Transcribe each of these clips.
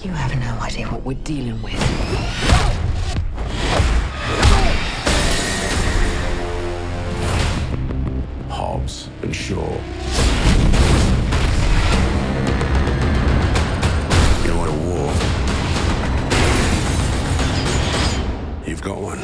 You have no idea what we're dealing with. Hobbs and Shaw. You want a war? You've got one.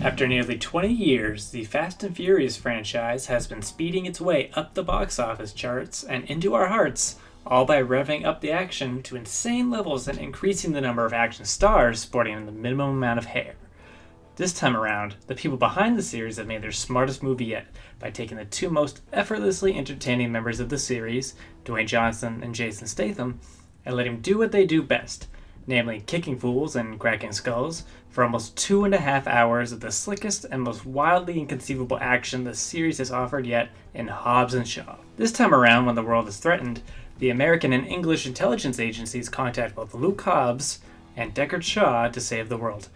After nearly 20 years, the Fast and Furious franchise has been speeding its way up the box office charts and into our hearts, all by revving up the action to insane levels and increasing the number of action stars sporting the minimum amount of hair. This time around, the people behind the series have made their smartest move yet by taking the two most effortlessly entertaining members of the series, Dwayne Johnson and Jason Statham, and letting them do what they do best, namely kicking fools and cracking skulls, for almost 2.5 hours of the slickest and most wildly inconceivable action the series has offered yet in Hobbs and Shaw. This time around, when the world is threatened, the American and English intelligence agencies contact both Luke Hobbs and Deckard Shaw to save the world.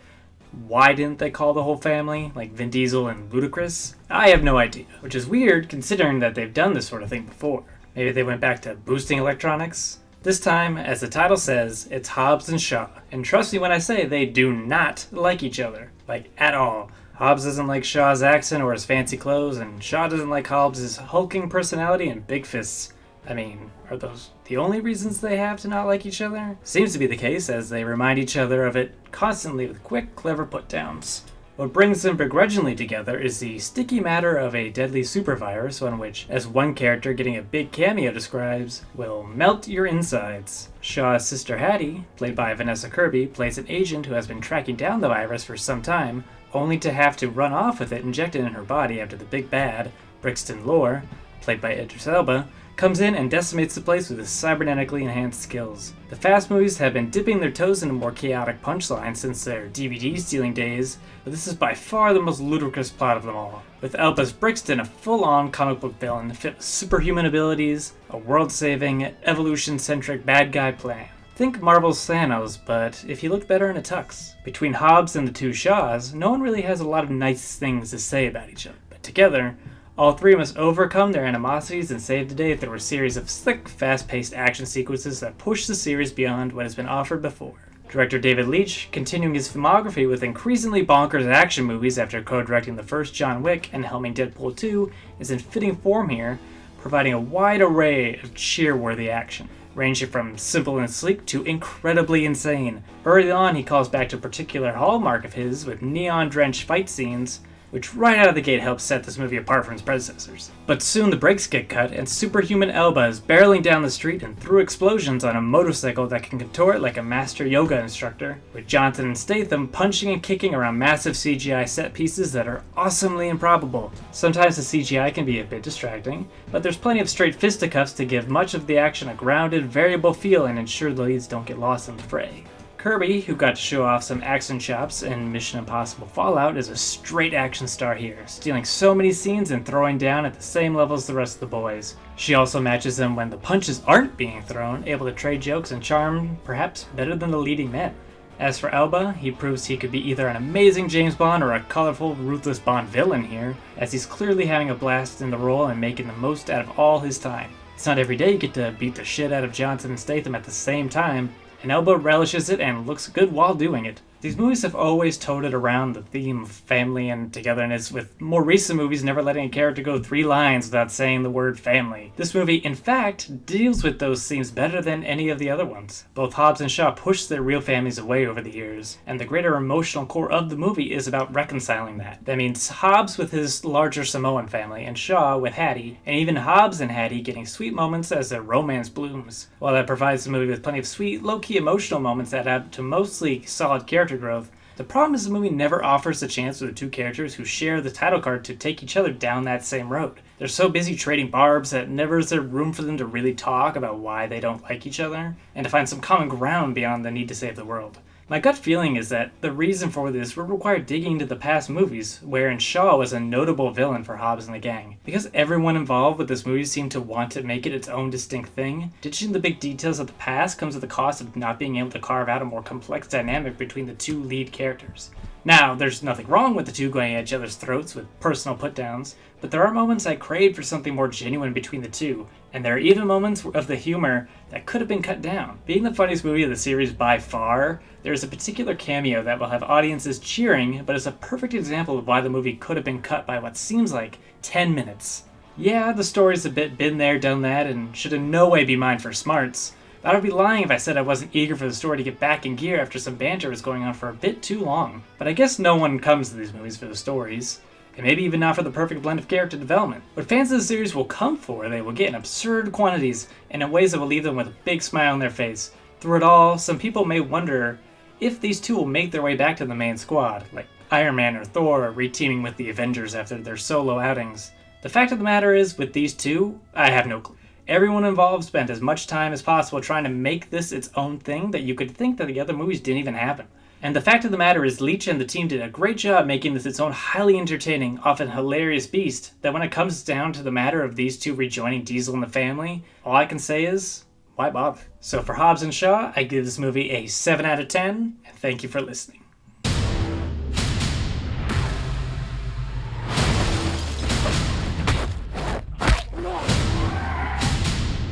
Why didn't they call the whole family, like Vin Diesel and Ludacris? I have no idea, which is weird considering that they've done this sort of thing before. Maybe they went back to boosting electronics? This time, as the title says, it's Hobbs and Shaw, and trust me when I say they do not like each other, like at all. Hobbs doesn't like Shaw's accent or his fancy clothes, and Shaw doesn't like Hobbs' hulking personality and big fists. I mean, are those the only reasons they have to not like each other? Seems to be the case, as they remind each other of it constantly with quick, clever put-downs. What brings them begrudgingly together is the sticky matter of a deadly supervirus, one which, as one character getting a big cameo describes, will melt your insides. Shaw's sister Hattie, played by Vanessa Kirby, plays an agent who has been tracking down the virus for some time, only to have to run off with it injected in her body after the big bad, Brixton Lore, played by Idris Elba, comes in and decimates the place with his cyber-genetically enhanced skills. The Fast movies have been dipping their toes into more chaotic punchlines since their DVD stealing days, but this is by far the most ludicrous plot of them all. With Elba's Brixton a full-on comic book villain fit with superhuman abilities, a world-saving, evolution-centric bad guy plan. Think Marvel's Thanos, but if he looked better in a tux. Between Hobbs and the two Shaws, no one really has a lot of nice things to say about each other, but together, all three must overcome their animosities and save the day through a series of slick, fast-paced action sequences that push the series beyond what has been offered before. Director David Leitch, continuing his filmography with increasingly bonkers action movies after co-directing the first John Wick and helming Deadpool 2, is in fitting form here, providing a wide array of cheer-worthy action, ranging from simple and sleek to incredibly insane. Early on, he calls back to a particular hallmark of his with neon-drenched fight scenes, which right out of the gate helps set this movie apart from its predecessors. But soon the brakes get cut, and superhuman Elba is barreling down the street and through explosions on a motorcycle that can contort like a master yoga instructor, with Johnson and Statham punching and kicking around massive CGI set pieces that are awesomely improbable. Sometimes the CGI can be a bit distracting, but there's plenty of straight fisticuffs to give much of the action a grounded, variable feel and ensure the leads don't get lost in the fray. Kirby, who got to show off some action chops in Mission Impossible Fallout, is a straight action star here, stealing so many scenes and throwing down at the same level as the rest of the boys. She also matches them when the punches aren't being thrown, able to trade jokes and charm perhaps better than the leading men. As for Elba, he proves he could be either an amazing James Bond or a colorful, ruthless Bond villain here, as he's clearly having a blast in the role and making the most out of all his time. It's not every day you get to beat the shit out of Johnson and Statham at the same time, and Elba relishes it and looks good while doing it. These movies have always toted around the theme of family and togetherness, with more recent movies never letting a character go 3 lines without saying the word family. This movie, in fact, deals with those themes better than any of the other ones. Both Hobbs and Shaw push their real families away over the years, and the greater emotional core of the movie is about reconciling that. That means Hobbs with his larger Samoan family, and Shaw with Hattie, and even Hobbs and Hattie getting sweet moments as their romance blooms. While that provides the movie with plenty of sweet, low-key emotional moments that add to mostly solid character growth, the problem is the movie never offers the chance for the two characters who share the title card to take each other down that same road. They're so busy trading barbs that never is there room for them to really talk about why they don't like each other, and to find some common ground beyond the need to save the world. My gut feeling is that the reason for this would require digging into the past movies, wherein Shaw was a notable villain for Hobbs and the gang. Because everyone involved with this movie seemed to want to make it its own distinct thing, ditching the big details of the past comes at the cost of not being able to carve out a more complex dynamic between the two lead characters. Now, there's nothing wrong with the two going at each other's throats with personal put-downs, but there are moments I craved for something more genuine between the two, and there are even moments of the humor that could have been cut down. Being the funniest movie of the series by far, there is a particular cameo that will have audiences cheering, but is a perfect example of why the movie could have been cut by what seems like 10 minutes. Yeah, the story's a bit been there, done that, and should in no way be mined for smarts. I would be lying if I said I wasn't eager for the story to get back in gear after some banter was going on for a bit too long. But I guess no one comes to these movies for the stories, and maybe even not for the perfect blend of character development. What fans of the series will come for, they will get in absurd quantities and in ways that will leave them with a big smile on their face. Through it all, some people may wonder if these two will make their way back to the main squad, like Iron Man or Thor reteaming with the Avengers after their solo outings. The fact of the matter is, with these two, I have no clue. Everyone involved spent as much time as possible trying to make this its own thing that you could think that the other movies didn't even happen. And the fact of the matter is, Leitch and the team did a great job making this its own highly entertaining, often hilarious beast, that when it comes down to the matter of these two rejoining Diesel and the family, all I can say is, why bother? So for Hobbs and Shaw, I give this movie a 7 out of 10, and thank you for listening.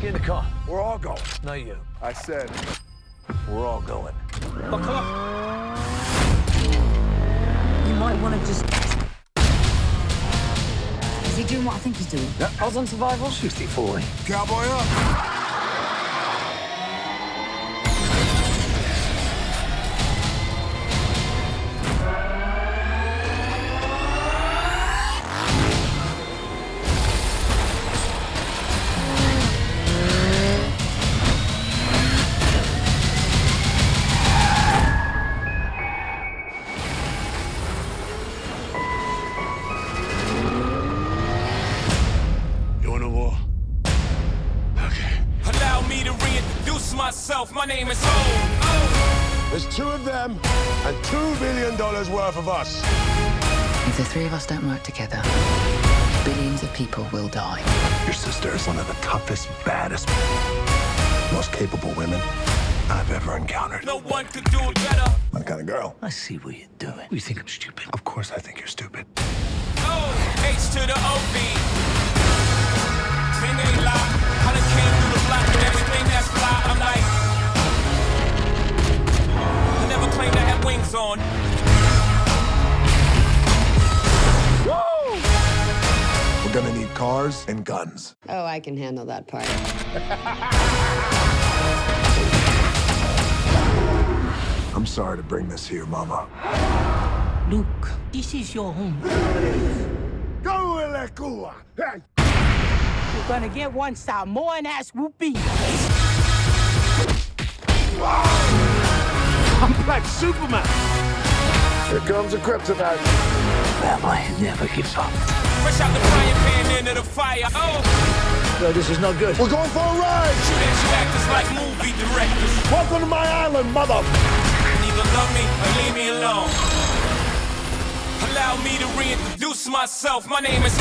Get in the car. We're all going. No, you. I said, We're all going. Oh, come on. You might want to just... Is he doing what I think he's doing? Yeah. Odds on survival? 60-40. cowboy up. My name is Hobbs. There's 2 of them and $2 billion worth of us. If the 3 of us don't work together, billions of people will die. Your sister is one of the toughest, baddest, most capable women I've ever encountered. No one could do it better. My kind of girl. I see what you're doing. You think I'm stupid? Of course I think you're stupid. Oh, H to the OB. Thing ain't lie. I done came through the block with everything that's fly. I'm like, I never claimed I had wings on. Woo! We're gonna need cars and guns. Oh, I can handle that part. I'm sorry to bring this here, Mama. Luke, this is your home. Go in la cua. Hey. You're gonna get one Samoan-ass whoopee. I'm Black Superman. Here comes a kryptonite. Family never gives up. Fresh out the frying pan into the fire. Oh, No, this is not good. We're going for a ride. shoot at you actors like movie directors. Welcome to my island, mother. Either love me or leave me alone. Allow me to reintroduce myself. My name is